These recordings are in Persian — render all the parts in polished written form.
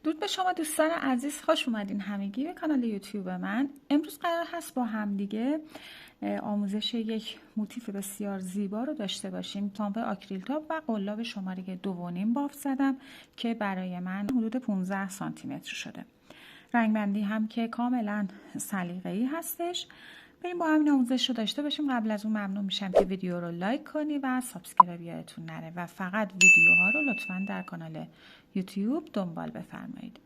درود به شما دوستان عزیز، خوش اومدین همگی به کانال یوتیوب من. امروز قرار هست با هم دیگه آموزش یک موتیف بسیار زیبا رو داشته باشیم. تامپ آکریل تاپ و قلاب شماره 2.5 بافت زدم که برای من حدود 15 سانتی متر شده. رنگ بندی هم که کاملا سلیقه‌ای هستش. بریم با همین آموزش رو داشته باشیم. قبل از اون ممنون میشم که ویدیو رو لایک کنی و سابسکرایب یادتون نره و فقط ویدیوها رو لطفاً در کانال یوتیوب دنبال بفرمایید.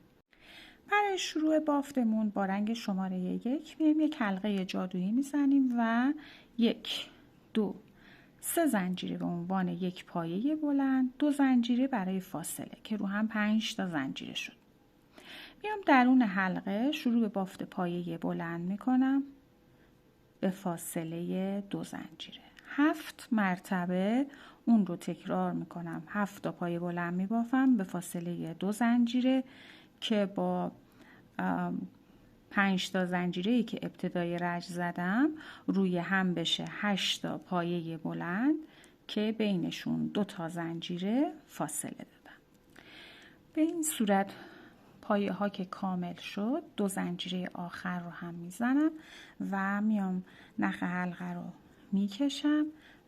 برای شروع بافتمون با رنگ شماره 1 میایم یک حلقه جادویی میزنیم و 1 2 3 زنجیره به عنوان یک پایه بلند، 2 زنجیره برای فاصله که رو هم 5 تا زنجیره شد. میام درون حلقه شروع به بافت پایه بلند میکنم به فاصله 2 زنجیره. 7 مرتبه اون رو تکرار میکنم. 7 تا پایه بلند میبافم به فاصله 2 زنجیره که با 5 تا زنجیره‌ای که ابتدای رج زدم روی هم بشه 8 تا پایه بلند که بینشون 2 تا زنجیره فاصله دادم. به این صورت پایه ها که کامل شد 2 زنجیره آخر رو هم میزنم و میام نخ حلقه رو میکشم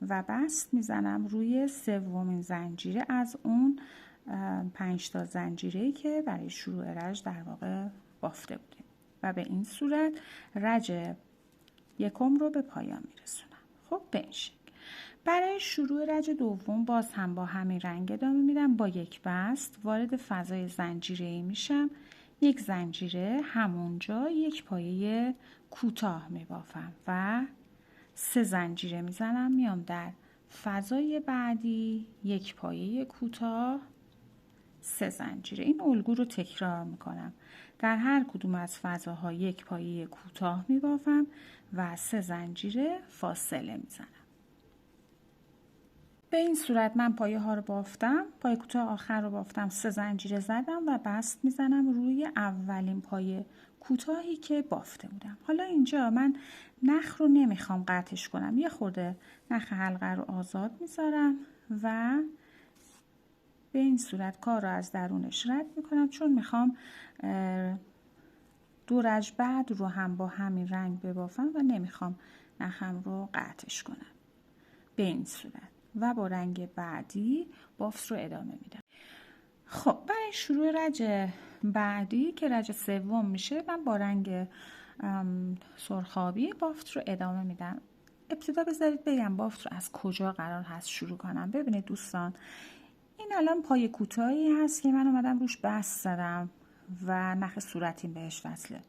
و بست میزنم روی سومین زنجیره از اون 5 تا زنجیره‌ای که برای شروع رج در واقع بافته بودیم و به این صورت رج یکم رو به پایان میرسونم. خب به این شکل. برای شروع رج دوم باز هم با همین رنگ ادامه میدم. با یک بست وارد فضای زنجیره‌ای میشم. یک زنجیره همونجا یک پایه کوتاه میبافم و 3 زنجیره میزنم. میام در فضای بعدی یک پایه کوتاه، 3 زنجیره. این الگو رو تکرار میکنم. در هر کدوم از فضاها یک پایه کوتاه میبافم و 3 زنجیره فاصله میزنم. به این صورت من پایه ها رو بافتم، پایه کوتاه آخر رو بافتم، 3 زنجیره زدم و بست میزنم روی اولین پایه کوتاهی که بافته بودم. حالا اینجا من نخ رو نمیخوام قطعش کنم، یه خورده نخ حلقه رو آزاد میذارم و به این صورت کار رو از درونش رد میکنم، چون میخوام دو رج بعد رو هم با همین رنگ ببافم و نمیخوام نخم رو قطعش کنم. به این صورت و با رنگ بعدی بافت رو ادامه میدم. خب برای شروع رج بعدی که رج سوم میشه من با رنگ سرخابی بافت رو ادامه میدم. ابتدا بذارید بگم بافت رو از کجا قرار هست شروع کنم. ببینید دوستان، این الان پای کوتاهی هست که من اومدم روش بست زدم و نخ صورتیم بهش وصله.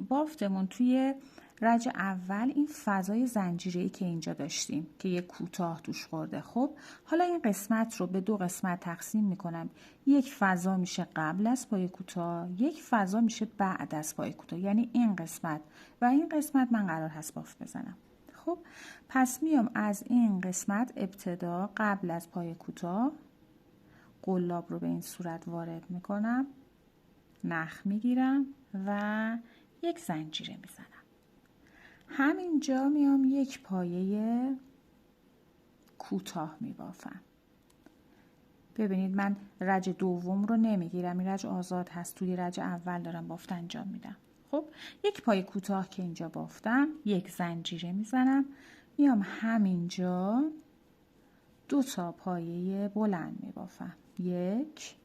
بافتمون توی رج اول این فضای زنجیره‌ای که اینجا داشتیم که یک کوتاه توش خورده. خب حالا این قسمت رو به 2 قسمت تقسیم میکنم. یک فضا میشه قبل از پای کوتاه، یک فضا میشه بعد از پای کوتاه، یعنی این قسمت و این قسمت من قرار هست بافت بزنم. خب پس میام از این قسمت ابتدا قبل از پای کوتاه قلاب رو به این صورت وارد میکنم، نخ میگیرم و یک زنجیره میزنم. همینجا میام یک پایه کوتاه میبافم. ببینید من رج دوم رو نمیگیرم، این رج آزاد هست، توی رج اول دارم بافت انجام میدم. خب یک پایه کوتاه که اینجا بافتم یک زنجیره میزنم، میام همینجا 2 تا پایه بلند میبافم، 1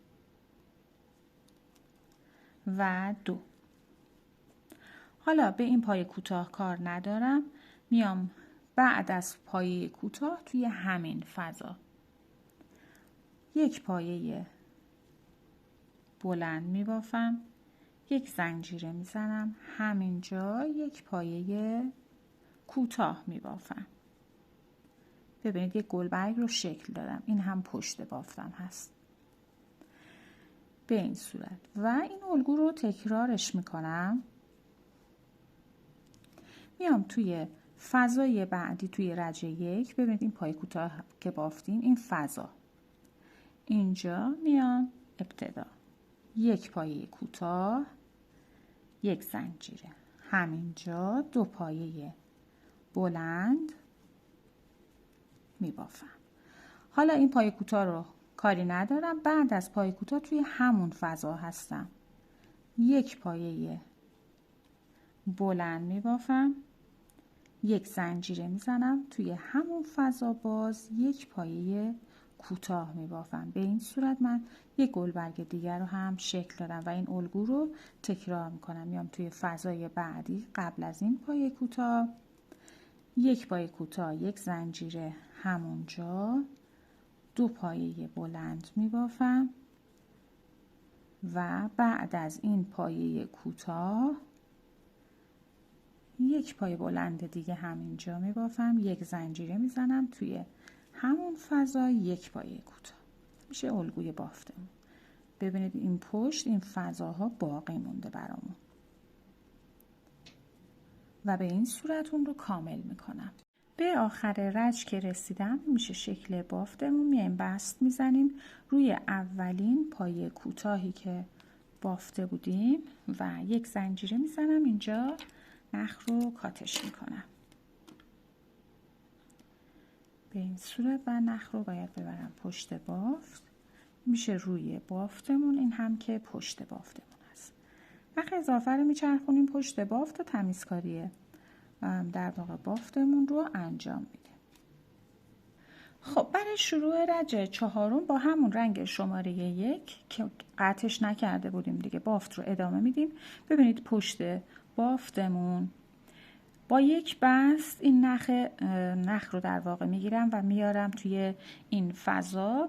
و 2. حالا به این پایه کوتاه کار ندارم، میام بعد از پایه کوتاه توی همین فضا یک پایه بلند میبافم، یک زنجیره میزنم، همینجا یک پایه کوتاه میبافم. ببینید یک گلبرگ رو شکل دادم، این هم پشت بافتم هست به این صورت و این الگو رو تکرارش میکنم. میام توی فضای بعدی توی رج 1 ببینید این پای کوتاه که بافتیم این فضا، اینجا میام ابتدا یک پایه کوتاه، یک زنجیره، همینجا 2 پایه بلند میبافم. حالا این پایه کوتاه رو کاری ندارم. بعد از پای کوتاه توی همون فضا هستم. یک پایه بلند میبافم، یک زنجیره میزنم، توی همون فضا باز یک پایه کوتاه میبافم. به این صورت من یک گلبرگ دیگر رو هم شکل دادم و این الگو رو تکرار میکنم. میام توی فضای بعدی قبل از این پایه کوتاه، یک پایه کوتاه، یک زنجیره همونجا، دو پایه بلند میبافم و بعد از این پایه کوتاه یک پایه بلند دیگه همینجا میبافم، یک زنجیره میزنم، توی همون فضا یک پایه کوتاه. میشه الگوی بافتمون. ببینید این پشت، این فضاها باقی مونده برامون و به این صورت اون رو کامل میکنم. به آخر رج که رسیدم میشه شکل بافتمون. میایم بست میزنیم روی اولین پایه کوتاهی که بافته بودیم و یک زنجیره میزنم اینجا، نخ رو کاتش میکنم. به این صورت و نخ رو باید ببرم پشت بافت. میشه روی بافتمون، این هم که پشت بافتمون هست. نخ اضافه رو میچرخونیم پشت بافت و تمیزکاری در واقع بافتمون رو انجام میدیم. خب برای شروع رج چهارم با همون رنگ شماره 1 که قطعش نکرده بودیم دیگه بافت رو ادامه میدیم. ببینید پشت بافتمون با یک بست این نخ رو در واقع میگیرم و میارم توی این فضا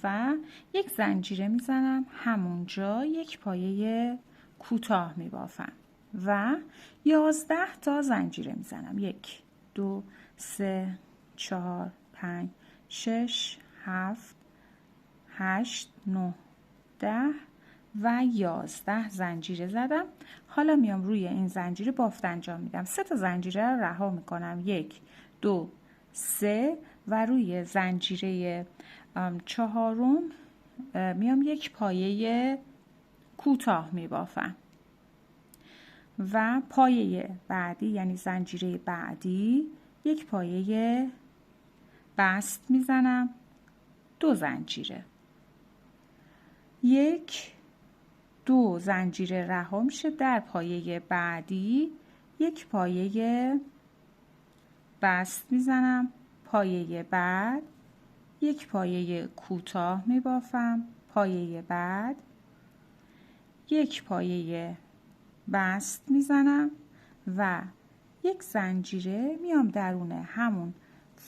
و یک زنجیره میزنم، همونجا یک پایه کوتاه میبافم و 11 تا زنجیره میزنم. 1 2 3 4 5 6 7 8 9 10 و 11 زنجیره زدم. حالا میام روی این زنجیره بافت انجام میدم. 3 تا زنجیره رو رها میکنم، 1 2 3 و روی زنجیره چهارم میام یک پایه کوتاه میبافم و پایه بعدی یعنی زنجیره بعدی یک پایه بست میزنم، 2 زنجیره، 1 2 زنجیره رها میشه، در پایه بعدی یک پایه بست میزنم، پایه بعد یک پایه کوتاه میبافم، پایه بعد یک پایه بست میزنم و یک زنجیره میام درون همون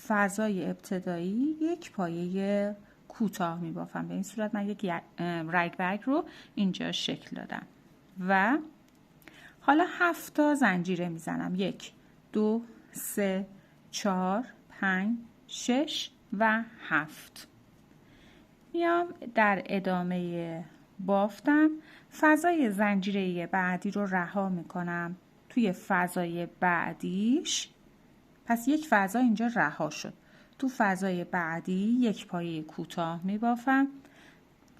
فضای ابتدایی یک پایه کوتاه میبافم. به این صورت من یک رگ برگ رو اینجا شکل دادم و حالا 7 تا زنجیره میزنم، 1 2 3 4 5 6 و 7. میام در ادامه بافتم فضای زنجیره بعدی رو رها میکنم توی فضای بعدیش. پس یک فضا اینجا رها شد. تو فضای بعدی یک پایه کوتاه میبافم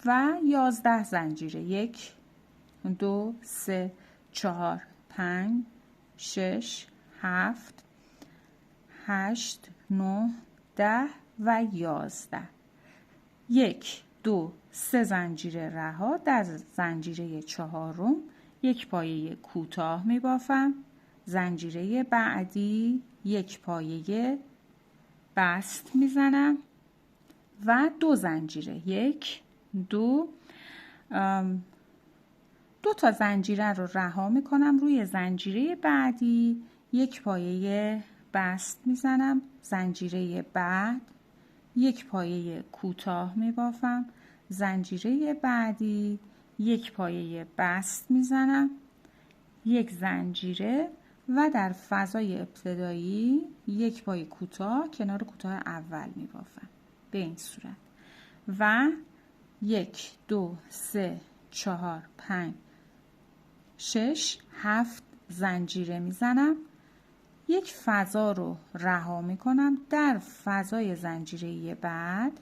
و 11 زنجیره، 1 2 3 4 5 6 7 8 9 10 و 11. 1 2 3 زنجیره رها، در زنجیره چهارم یک پایه کوتاه میبافم، زنجیره بعدی یک پایه بست میزنم و 2 زنجیره، 1 2 2 تا زنجیره رو رها میکنم، روی زنجیره بعدی یک پایه بست میزنم، زنجیره بعد یک پایه کوتاه میبافم، زنجیره بعدی یک پایه بست میزنم، یک زنجیره و در فضای ابتدایی یک پایه کوتاه کنار کوتاه اول میبافم به این صورت و 1 2 3 4 5 6 7 زنجیره میزنم، یک فضا رو رها میکنم، در فضای زنجیره بعد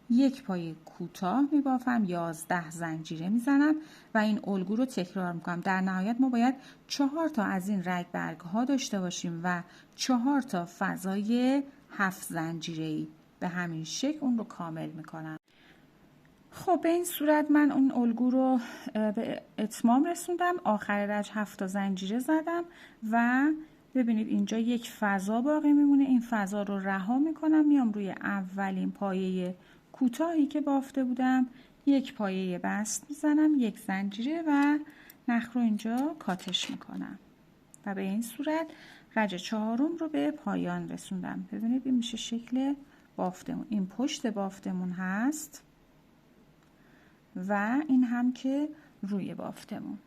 یک پایه کوتاه میبافم، 11 زنجیره میزنم و این الگو رو تکرار میکنم. در نهایت ما باید 4 تا از این رگ برگ ها داشته باشیم و 4 تا فضای 7 زنجیره‌ای. به همین شکل اون رو کامل میکنم. خب به این صورت من اون الگو رو به اتمام رسوندم. آخر رج 7 تا زنجیره زدم و ببینید اینجا یک فضا باقی میمونه. این فضا رو رها میکنم، میام روی اولین پایه کوتاهی که بافته بودم یک پایه بست میزنم، یک زنجیره و نخ رو اینجا کاتش میکنم و به این صورت رج 4 رو به پایان رسوندم. ببینید این میشه شکل بافتمون. این پشت بافتمون هست و این هم که روی بافتمون.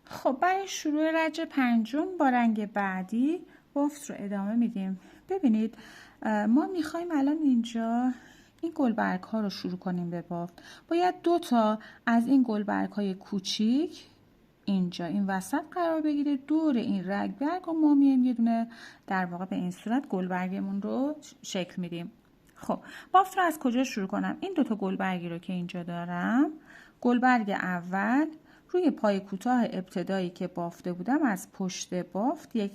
خب برای شروع رج 5 با رنگ بعدی بافت رو ادامه میدیم. ببینید ما میخوایم الان اینجا این گلبرگ ها رو شروع کنیم به بافت. باید 2 تا از این گلبرگ های کوچیک اینجا این وسط قرار بگیره، دور این رگبرگ و ما میایم یه دونه در واقع به این صورت گلبرگمون رو شکل میدیم. خب بافت رو از کجا شروع کنم؟ این 2 تا گلبرگی رو که اینجا دارم، گلبرگ اول روی پای کوتاه ابتدایی که بافته بودم از پشت بافت یک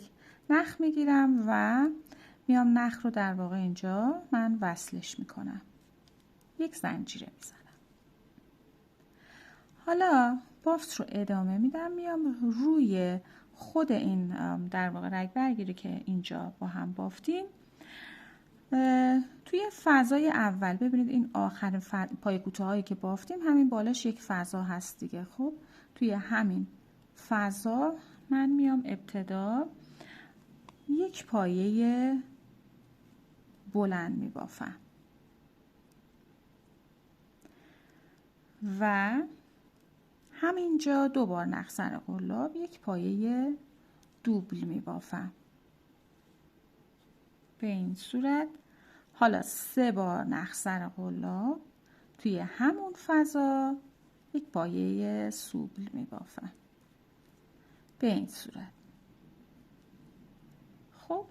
نخ میگیرم و میام نخ رو در واقع اینجا من وصلش میکنم، یک زنجیره میزنم. حالا بافت رو ادامه میدم، میام روی خود این در واقع رگبرگی رو که اینجا با هم بافتیم توی فضای اول ببینید این آخر پای کوتاهایی که بافتیم همین بالاش یک فضا هست دیگه. خب توی همین فضا من میام ابتدا یک پایه بلند میبافم و همینجا 2 بار نخ سر قلاب یک پایه دوبل میبافم به این صورت. حالا 3 بار نخ سر قلاب توی همون فضا یک پایه سوبل میبافم به این صورت. خب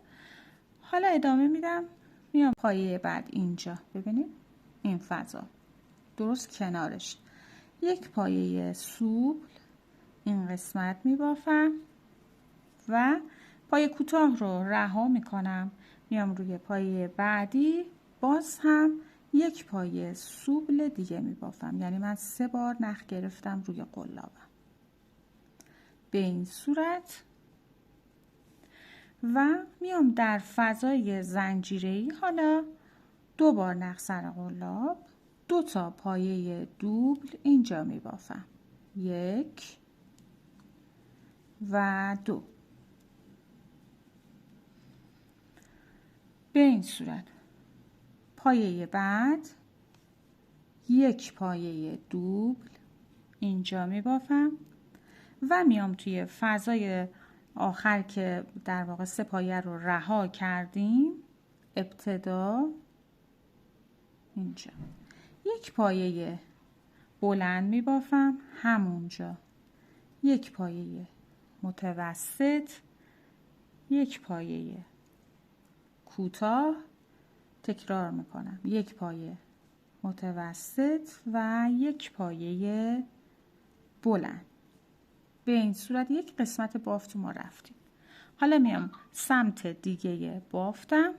حالا ادامه میدم، میام پایه بعد اینجا ببینید این فضا درست کنارش یک پایه سوبل این قسمت میبافم و پایه کوتاه رو رها میکنم، میام روی پایه بعدی باز هم یک پایه سوبل دیگه میبافم، یعنی من 3 بار نخ گرفتم روی قلابم به این صورت و میام در فضای زنجیره‌ای حالا 2 بار نخ سر قلاب 2 تا پایه دوبل اینجا میبافم، 1 و 2 به این صورت. پایه بعد یک پایه دوبل اینجا میبافم و میام توی فضای آخر که در واقع 3 پایه رو رها کردیم ابتدا اینجا یک پایه بلند میبافم، همونجا یک پایه متوسط، یک پایه کوتاه، تکرار میکنم یک پایه متوسط و یک پایه بلند. به این صورت یک قسمت بافت ما رفتیم. حالا میام سمت دیگه بافتم،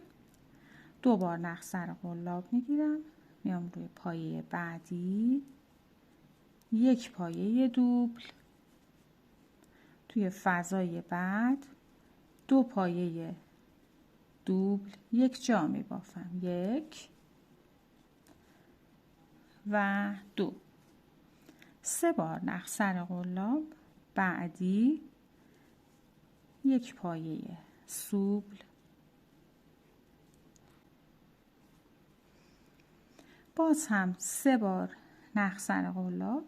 2 بار نخ سر قلاب میگیرم، میام روی پایه بعدی یک پایه دوبل توی فضای بعد 2 پایه دوبل یک جا می بافم، 1 و 2 3 بار نخ سر قلاب بعدی یک پایه سوبل باز هم 3 بار نخ سر قلاب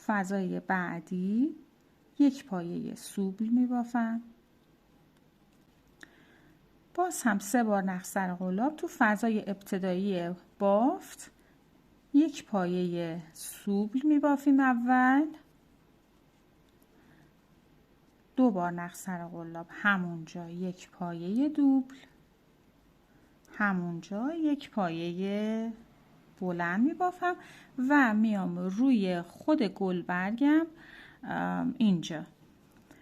فضای بعدی یک پایه سوبل می بافم، باز هم 3 بار نخ سر قلاب تو فضای ابتدایی بافت یک پایه سوبل می بافیم اول، 2 بار نخ سر قلاب همونجا یک پایه دوبل، همونجا یک پایه بلند می بافم و میام روی خود گلبرگم اینجا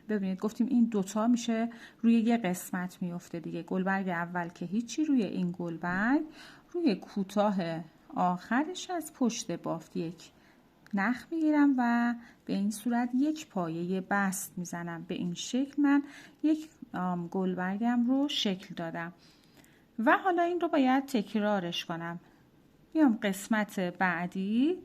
ببینید گفتیم این 2 تا میشه روی یه قسمت میفته دیگه. گلبرگ اول که هیچی، روی این گلبرگ روی کوتاه آخرش از پشت بافت یک نخ میگیرم و به این صورت یک پایه بست میزنم. به این شکل من یک گلبرگم رو شکل دادم و حالا این رو باید تکرارش کنم. میام قسمت بعدی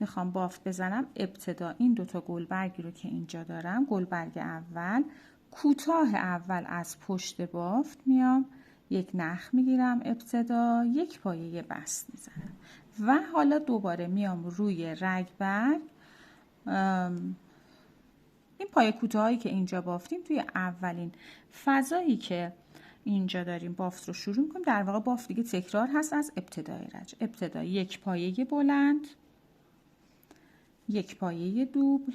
میخوام بافت بزنم. ابتدا این دوتا گلبرگی رو که اینجا دارم، گلبرگ اول کوتاه اول از پشت بافت میام یک نخ میگیرم، ابتدا یک پایه بست میزنم و حالا دوباره میام روی رگبرگ این پایه کوتاهی که اینجا بافتیم توی اولین فضایی که اینجا داریم بافت رو شروع میکنیم. در واقع بافت دیگه تکرار هست از ابتدای رج. ابتدا یک پایه بلند، یک پایه دوبل،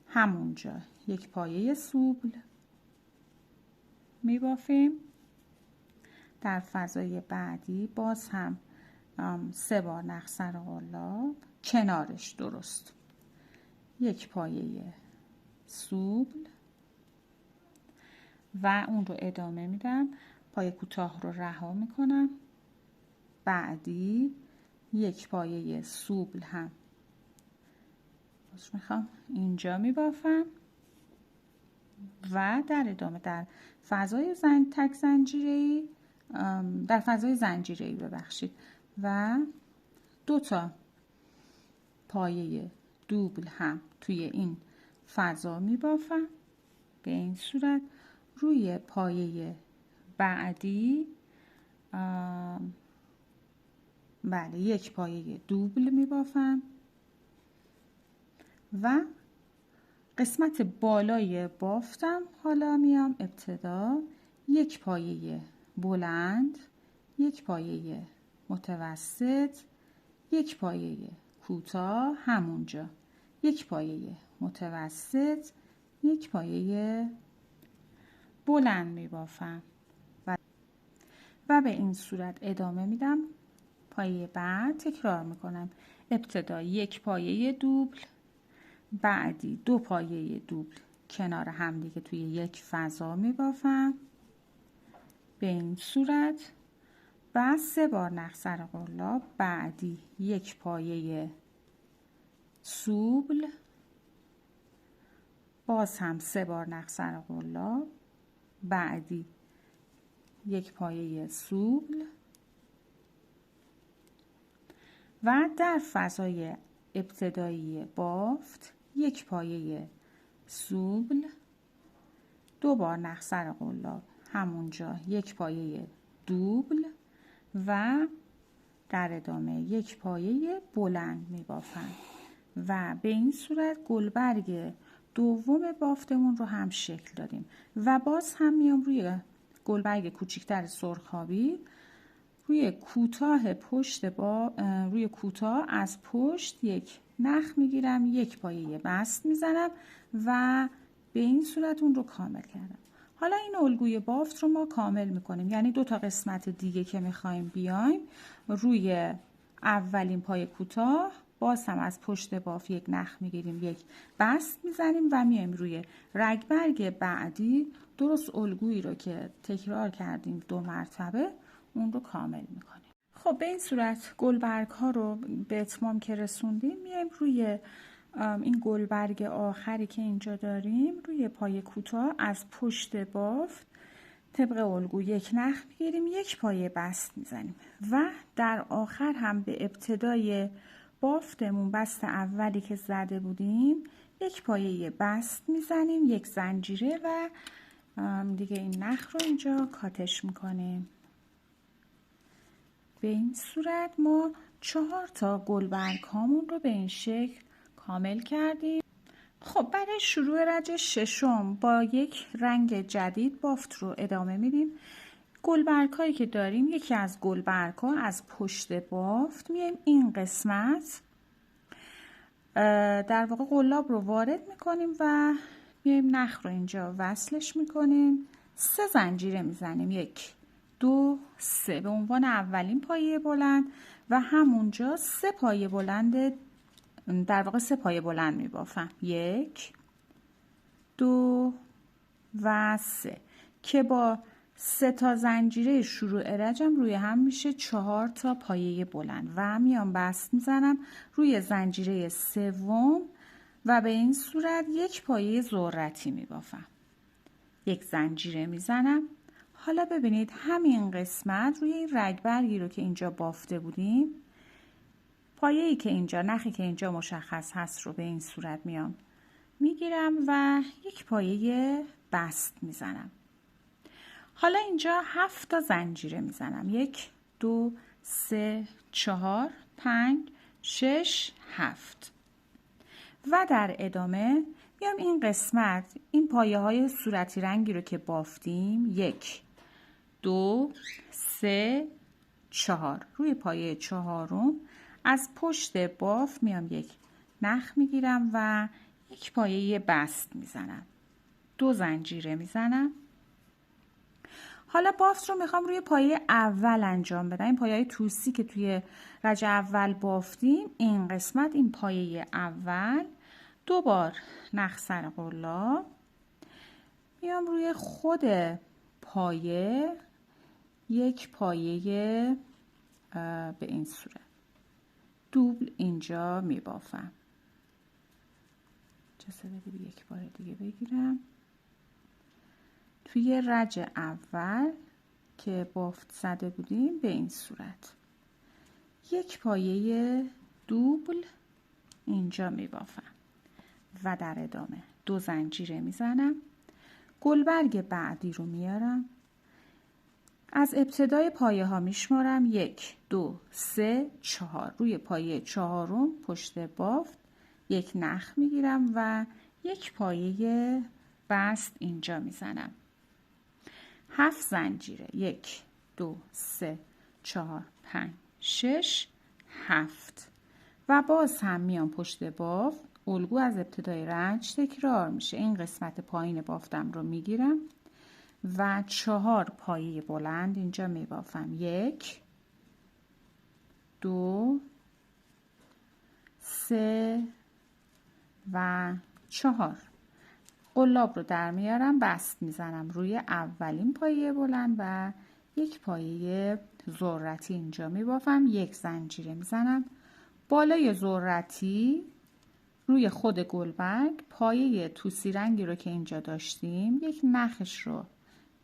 همونجا یک پایه سوبل میبافیم. در فضای بعدی باز هم 3 بار نخ سر قلاب کنارش درست یک پایه سوبل و اون رو ادامه میدم. پایه کوتاه رو رها میکنم، بعدی یک پایه سوبل هم باز میخوام اینجا میبافم و در ادامه در فضای تک زنجیره‌ای در فضای زنجیره‌ای ببخشید و 2 تا پایه دوبل هم توی این فضا میبافم. به این صورت روی پایه بعدی بله یک پایه دوبل میبافم و قسمت بالای بافتم حالا میام ابتدا یک پایه بلند، یک پایه متوسط، یک پایه کوتاه، همونجا یک پایه متوسط، یک پایه بلند میبافم و به این صورت ادامه میدم. پایه بعد تکرار میکنم. ابتدا یک پایه دوبل، بعدی 2 پایه دوبل کنار هم دیگه توی یک فضا میبافم به این صورت و 3 بار نخ سر قلاب، بعدی یک پایه سوبل، باز هم 3 بار نخ سر قلاب، بعدی یک پایه سوبل و در فضای ابتدایی بافت یک پایه سوبل، 2 بار نخ سر قلاب، همونجا یک پایه دوبل و در ادامه یک پایه بلند می بافم و به این صورت گلبرگ دوم بافتمون رو هم شکل دادیم و باز هم میام روی گلبرگ کوچیکتر سرخابی روی کوتاه پشت روی کوتاه از پشت یک نخ میگیرم، یک پایه بست میزنم و به این صورت اون رو کامل کردم. حالا این الگوی بافت رو ما کامل میکنیم، یعنی 2 تا قسمت دیگه که میخوایم بیایم روی اولین پایه کوتاه باز هم از پشت بافت یک نخ میگیریم، یک بست میزنیم و میایم روی رگبرگ بعدی درست الگویی رو که تکرار کردیم 2 مرتبه اون رو کامل میکنیم. خب به این صورت گلبرگ ها رو به اتمام که رسوندیم میایم روی این گلبرگ آخری که اینجا داریم روی پایه کوتاه از پشت بافت طبق الگو یک نخ میگیریم، یک پایه بست میزنیم و در آخر هم به ابتدای بافتمون بست اولی که زده بودیم یک پایه بست میزنیم، یک زنجیره و دیگه این نخ رو اینجا کاتش میکنیم. به این صورت ما 4 تا گلبرگ هامون رو به این شکل کامل کردیم. خب برای شروع رج ششم با یک رنگ جدید بافت رو ادامه میدیم. گلبرگ هایی که داریم یکی از گلبرگ ها از پشت بافت میایم این قسمت در واقع قلاب رو وارد میکنیم و میایم نخ رو اینجا وصلش میکنیم، 3 زنجیره میزنیم، 1 2 3 به عنوان اولین پایه بلند و همونجا 3 پایه بلند در واقع 3 پایه بلند میبافم، 1 2 و 3 که با 3 تا زنجیره شروع رجم روی هم میشه 4 تا پایه بلند و میام بست میزنم روی زنجیره سوم و به این صورت یک پایه ذرتی میبافم. یک زنجیره میزنم. حالا ببینید همین قسمت روی این رگبرگی رو که اینجا بافته بودیم، پایه‌ای که اینجا، نخی که اینجا مشخص هست رو به این صورت میام میگیرم و یک پایه بست میزنم. حالا اینجا 7 تا زنجیره میزنم. 1 2 3 4 5 6 7 و در ادامه میام این قسمت، این پایه های صورتی رنگی رو که بافتیم 1 2 3 4 روی پایه 4م از پشت باف میام یک نخ میگیرم و یک پایه بست میزنم. 2 زنجیره میزنم. حالا بافت رو میخوام روی پایه اول انجام بدم. این پایه توسی که توی رج اول بافتیم، این قسمت، این پایه اول 2 بار نخ سر قلاب میام روی خود پایه یک پایه به این صورت دوبل اینجا میبافم. اجازه بدید یک بار دیگه بگیرم. توی رج اول که بافت زده بودیم به این صورت یک پایه دوبل اینجا میبافم و در ادامه 2 زنجیره میزنم. گلبرگ بعدی رو میارم. از ابتدای پایه ها میشمارم 1 2 3 4 روی پایه 4م پشت بافت یک نخ میگیرم و یک پایه بست اینجا میزنم. 7 زنجیره 1 2 3 4 5 6 7 و باز هم میام پشت بافت. الگو از ابتدای رنج تکرار میشه. این قسمت پایین بافتم رو میگیرم و 4 پایه بلند اینجا میبافم. 1 2 3 و 4. قلاب رو در میارم، بست میزنم روی اولین پایه بلند و یک پایه ذرتی اینجا میبافم. 1 زنجیره میزنم. بالای ذرتی روی خود گلبرگ پایه توسی رنگی رو که اینجا داشتیم یک نخش رو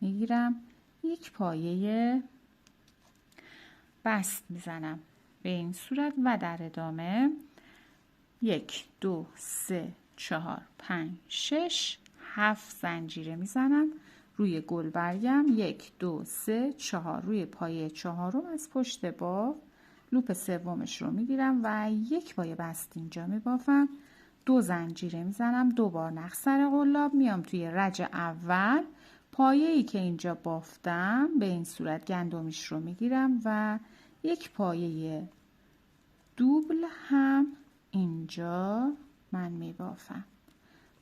میگیرم، یک پایه بست میزنم به این صورت و در ادامه 1 2 3 4 5 6 7 زنجیره میزنم روی گلبرگم. 1 2 3 4 روی پایه 4م از پشت باف لوپ سومش رو میگیرم و یک پایه بست اینجا میبافم. 2 زنجیره میزنم. 2 بار نخ سر قلاب میام توی رج اول پایه‌ای که اینجا بافتم به این صورت گندمیش رو میگیرم و یک پایه دوبل هم اینجا من میبافم.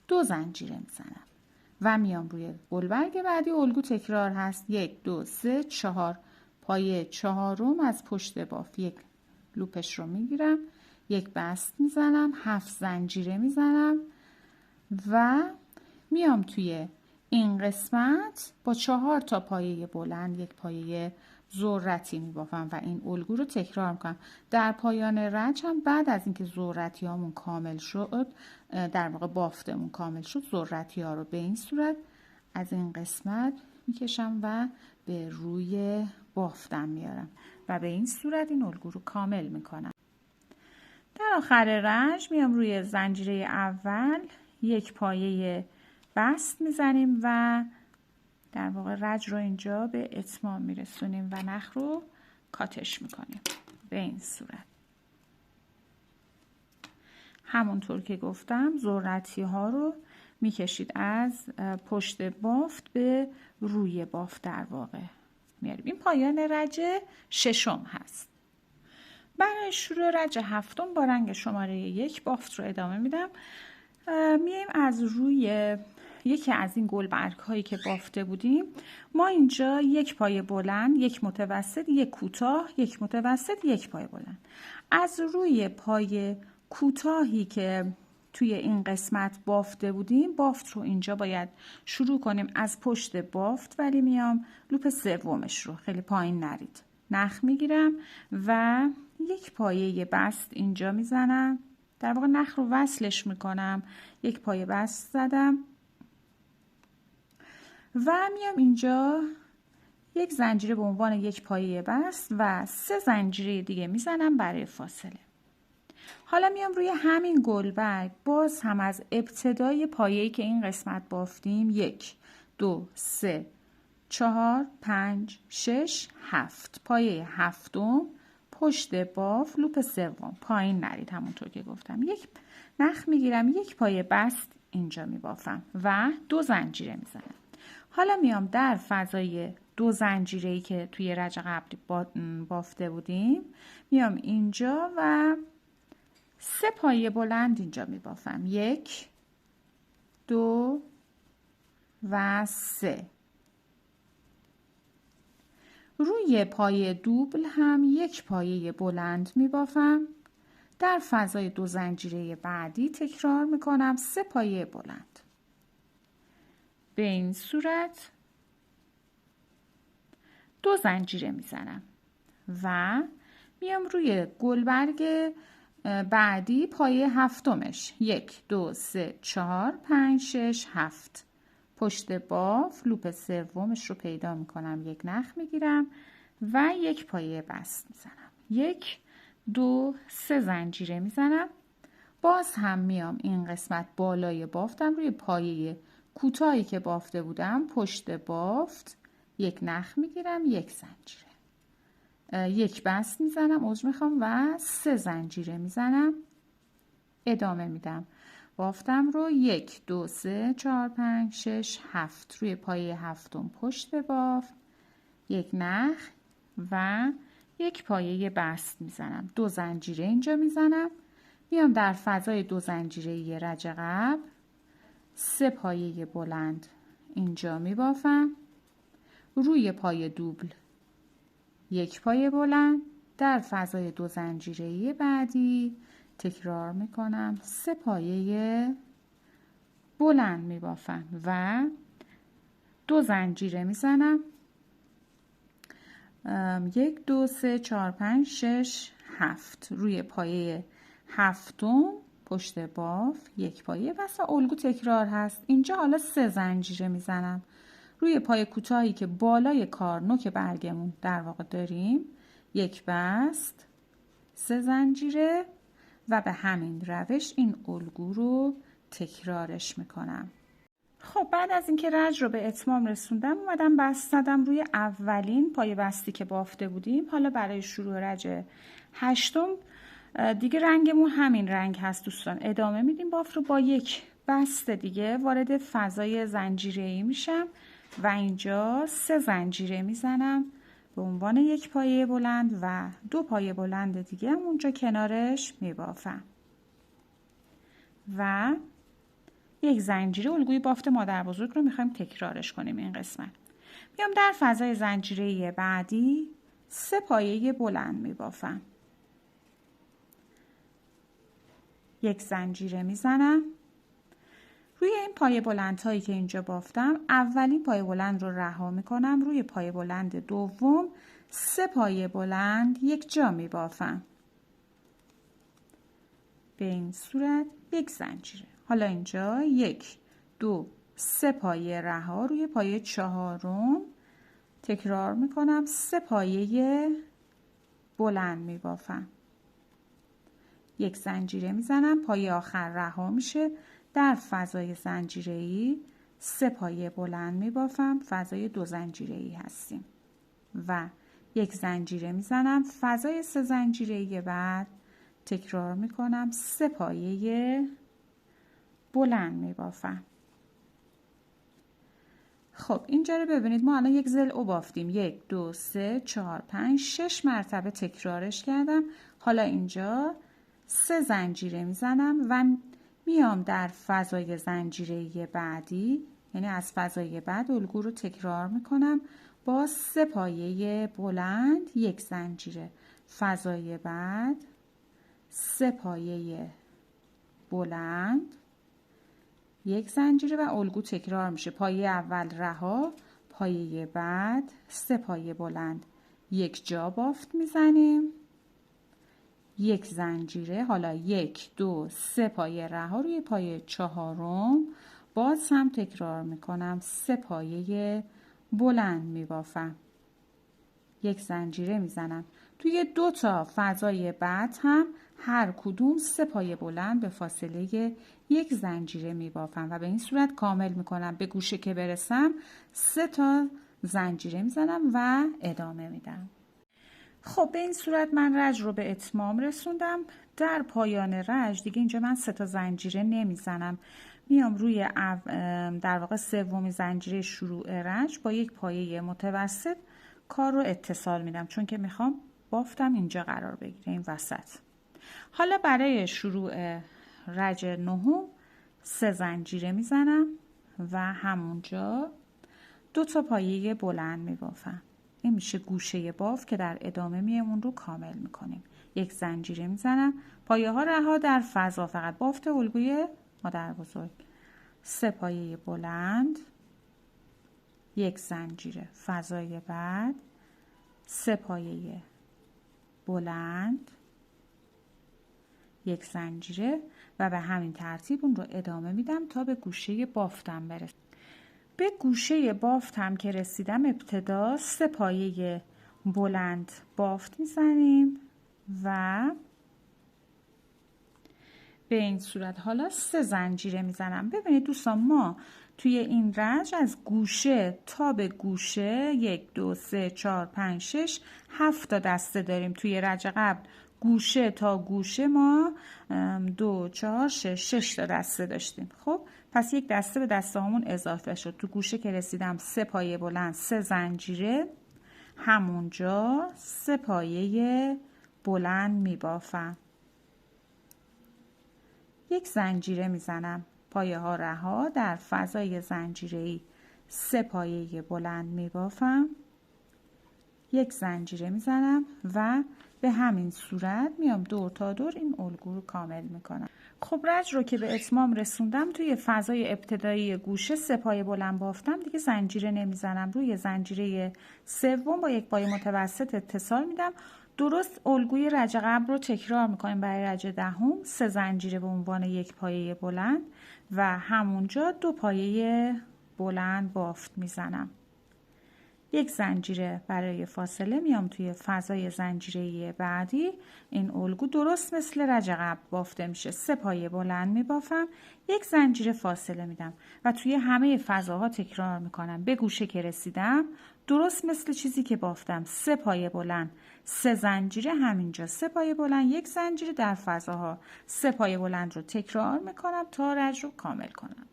2 زنجیره میزنم و میام روی گلبرگ بعدی. الگو تکرار هست. 1 2 3 4 پایه 4م از پشت باف یک لوپش رو میگیرم، یک بست میزنم، 7 زنجیره میزنم و میام توی این قسمت با 4 تا پایه بلند یک پایه ذرتی میبافم و این الگو رو تکرار میکنم. در پایان رج هم بعد از اینکه ذرتی هامون کامل شد، در واقع بافتمون کامل شد، ذرتی ها رو به این صورت از این قسمت میکشم و به روی بافتم میارم و به این صورت این الگو رو کامل میکنم. در آخر رنج میام روی زنجیره اول یک پایه بست میزنیم و در واقع رج رو اینجا به اتمام میرسونیم و نخ رو کاتش میکنیم به این صورت. همونطور که گفتم ذرتی ها رو میکشید از پشت بافت به روی بافت در واقع میاریم. این پایان رج 6 هست. برای شروع رج 7 با رنگ شماره 1 بافت رو ادامه میدم. میایم از روی یکی از این گلبرگ هایی که بافته بودیم، ما اینجا یک پایه بلند، یک متوسط، یک کوتاه، یک متوسط، یک پایه بلند. از روی پایه کوتاهی که توی این قسمت بافته بودیم، بافت رو اینجا باید شروع کنیم از پشت بافت، ولی میام لوپ سومش رو، خیلی پایین نرید، نخ میگیرم و یک پایه بست اینجا میزنم، در واقع نخ رو وصلش میکنم، یک پایه بست زدم و میام اینجا یک زنجیره به عنوان یک پایه بست و 3 زنجیره دیگه میزنم برای فاصله. حالا میام روی همین گلبرگ باز هم از ابتدای پایه‌ای که این قسمت بافتیم 1 2 3 4 5 6 7 پایه هفتم پشت باف لوپ سوم، پایین نرید، همونطور که گفتم یک نخ میگیرم، یک پایه بست اینجا میبافم و 2 زنجیره میزنم. حالا میام در فضای 2 زنجیره‌ای که توی رج قبلی بافته بودیم میام اینجا و 3 پایه بلند اینجا میبافم، 1 2 و 3. روی پایه دوبل هم یک پایه بلند میبافم، در فضای 2 زنجیره بعدی تکرار میکنم 3 پایه بلند. به این صورت 2 زنجیره میزنم و میام روی گلبرگ بعدی پایه هفتمش 1 2 3 4 5 6 7 پشت باف لوپ سومش رو پیدا میکنم، یک نخ میگیرم و یک پایه بست میزنم، 1 2 3 زنجیره میزنم. باز هم میام این قسمت بالای بافتم روی پایه کوتاهی که بافته بودم پشت بافت یک نخ میگیرم، یک زنجیره، یک بست میزنم، عذر میخوام، و 3 زنجیره میزنم، ادامه میدم بافتم رو 1 2 3 4 5 6 7 روی پایه هفتم پشت بافت یک نخ و یک پایه بست میزنم، 2 زنجیره اینجا میزنم، میام در فضای 2 زنجیره رج قبل 3 پایه بلند اینجا میبافم، روی پایه دوبل یک پایه بلند، در فضای 2 زنجیره بعدی تکرار میکنم 3 پایه بلند میبافم و 2 زنجیره میزنم، 1 2 3 4 5 6 7 روی پایه هفتم پشت باف یک پایه بست و الگو تکرار هست. اینجا حالا 3 زنجیره میزنم روی پایه کوتاهی که بالای کار نوک برگمون در واقع داریم، یک بست، 3 زنجیره و به همین روش این الگو رو تکرارش میکنم. خب بعد از اینکه رج رو به اتمام رسوندم اومدم بست زدم روی اولین پایه بستی که بافته بودیم. حالا برای شروع رج هشتم دیگه رنگمون همین رنگ هست دوستان، ادامه میدیم باف رو، با یک بست دیگه وارد فضای زنجیره‌ای میشم و اینجا 3 زنجیره میزنم به عنوان یک پایه بلند و 2 پایه بلند دیگه هم اونجا کنارش میبافم و یک زنجیره. الگوی بافت مادر بزرگ رو میخوایم تکرارش کنیم این قسمت. میام در فضای زنجیره بعدی 3 پایه بلند میبافم، یک زنجیره میزنم، روی این پایه بلند هایی که اینجا بافتم اولین پایه بلند رو رها میکنم، روی پایه بلند دوم 3 پایه بلند یک جا میبافم، به این صورت یک زنجیره. حالا اینجا 1 2 3 پایه رها، روی پایه چهارم تکرار میکنم 3 پایه بلند میبافم، یک زنجیره میزنم، پایه آخر رها میشه، در فضای زنجیره‌ای 3 پایه بلند میبافم، فضای 2 زنجیره‌ای هستیم و یک زنجیره میزنم، فضای 3 زنجیره‌ای بعد تکرار میکنم 3 پایه بلند میبافم. خب اینجا رو ببینید، ما الان یک ضلع بافتیم، 1 2 3 4 5 6 مرتبه تکرارش کردم. حالا اینجا 3 زنجیره میزنم و میام در فضای زنجیره بعدی، یعنی از فضای بعد الگو رو تکرار میکنم با 3 پایه بلند یک زنجیره، فضای بعد 3 پایه بلند، یک زنجیره و الگو تکرار میشه. پایه اول رها، پایه بعد 3 پایه بلند، یک جا بافت میزنیم، یک زنجیره، حالا 1 2 3 پایه رها، روی پایه 4م باز هم تکرار میکنم 3 پایه بلند میبافم، یک زنجیره میزنم. توی 2 تا فضای بعد هم هر کدوم 3 پایه بلند به فاصله یک زنجیره میبافم و به این صورت کامل میکنم. به گوشه که برسم 3 تا زنجیره میزنم و ادامه میدم. خب به این صورت من رج رو به اتمام رسوندم. در پایان رج دیگه اینجا من 3 تا زنجیره نمیزنم، میام روی در واقع سومی زنجیره شروع رج با یک پایه متوسط کار رو اتصال میدم، چون که میخوام بافتم اینجا قرار بگیره، این وسط. حالا برای شروع رج 9 3 زنجیره میزنم و همونجا 2 تا پایه بلند میبافم. این میشه گوشه باف که در ادامه میامون رو کامل میکنیم. یک زنجیره میزنم، پایه ها رها در فضا، فقط بافت الگوی مادر بزرگ. 3 پایه بلند، یک زنجیره، فضای بعد 3 پایه بلند، یک زنجیره و به همین ترتیب اون رو ادامه میدم تا به گوشه بافتم برسم. به گوشه بافتم که رسیدم ابتدا 3 پایه بلند بافت میزنیم و به این صورت حالا 3 زنجیره میزنم. ببینید دوستان، ما توی این رج از گوشه تا به گوشه 1 2 3 4 5 6 7 تا دسته داریم. توی رج قبل گوشه تا گوشه ما 2 4 6 تا دسته داشتیم. خب پس یک دسته به دسته هامون اضافه شد. تو گوشه که رسیدم 3 پایه بلند، 3 زنجیره، همونجا 3 پایه بلند میبافم، یک زنجیره میزنم، پایه ها رها در فضای زنجیره‌ای 3 پایه بلند میبافم، یک زنجیره میزنم و به همین صورت میام دور تا دور این الگو رو کامل میکنم. خب رج رو که به اتمام رسوندم، توی فضای ابتدایی گوشه 3 پایه بلند بافتم، دیگه زنجیره نمیزنم. روی زنجیره سوم با یک پایه متوسط اتصال میدم. درست الگوی رج قبل رو تکرار میکنیم. برای رج 10 3 زنجیره به عنوان یک پایه بلند و همونجا 2 پایه بلند بافت میزنم، یک زنجیره برای فاصله میام توی فضای زنجیره بعدی. این الگو درست مثل رج قبل بافته میشه. 3 پایه بلند میبافم، یک زنجیره فاصله میدم و توی همه فضاها تکرار میکنم. به گوشه که رسیدم درست مثل چیزی که بافتم 3 پایه بلند، 3 زنجیره، همینجا 3 پایه بلند، یک زنجیره در فضاها 3 پایه بلند رو تکرار میکنم تا رج رو کامل کنم.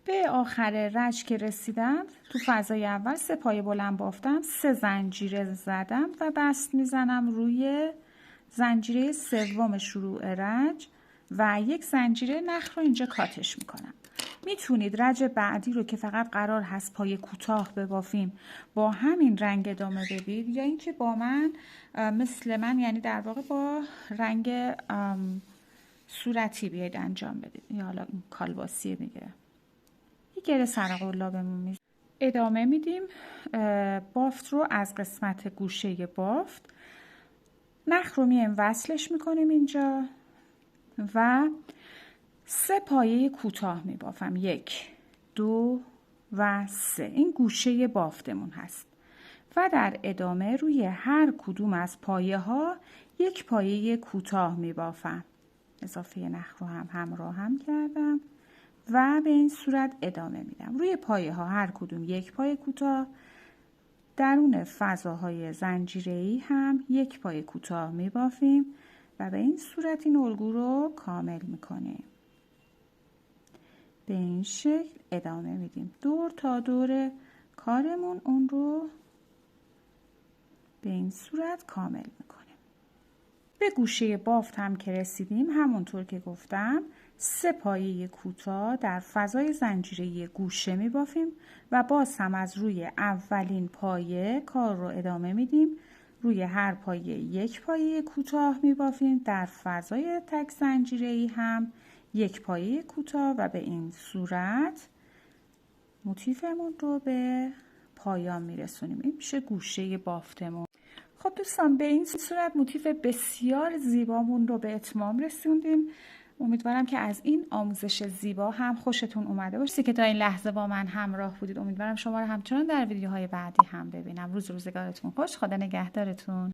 به آخر رج که رسیدم، تو فضای اول 3 پایه بلند بافتم، 3 زنجیره زدم و بست میزنم روی زنجیره سوم شروع رج و یک زنجیره نخ رو اینجا کاتش میکنم. میتونید رج بعدی رو که فقط قرار هست پایه کوتاه ببافیم با همین رنگ ادامه بدید، یا اینکه با من مثل من، یعنی در واقع با رنگ صورتی بیاید انجام بدید، یا حالا این کالباسی میگه. گره سر قلابمون میز ادامه میدیم. بافت رو از قسمت گوشه بافت نخ رو میایم وصلش میکنیم اینجا و 3 پایه کوتاه میبافم، 1 2 و 3. این گوشه بافتمون هست و در ادامه روی هر کدوم از پایه ها یک پایه کوتاه میبافم. اضافه نخ رو هم همراه هم کردم و به این صورت ادامه میدم. روی پایه ها هر کدوم یک پایه کوتاه، درون فضاهای زنجیره‌ای هم یک پایه کوتاه میبافیم و به این صورت این الگو رو کامل میکنیم. به این شکل ادامه میدیم دور تا دور کارمون، اون رو به این صورت کامل میکنیم. به گوشه بافت هم که رسیدیم، همونطور که گفتم 3 پایه کوتاه در فضای زنجیره گوشه می بافیم و باز هم از روی اولین پایه کار رو ادامه میدیم. روی هر پایه یک پایه کوتاه می بافیم، در فضای تک زنجیره هم یک پایه کوتاه و به این صورت موتیفمون رو به پایان میرسونیم. این میشه گوشه بافتمون. خب دوستان به این صورت موتیف بسیار زیبامون رو به اتمام رسوندیم. امیدوارم که از این آموزش زیبا هم خوشتون اومده باشه که تا این لحظه با من همراه بودید. امیدوارم شما رو همچنان در ویدیوهای بعدی هم ببینم. روزگارتون خوش. خدا نگهدارتون.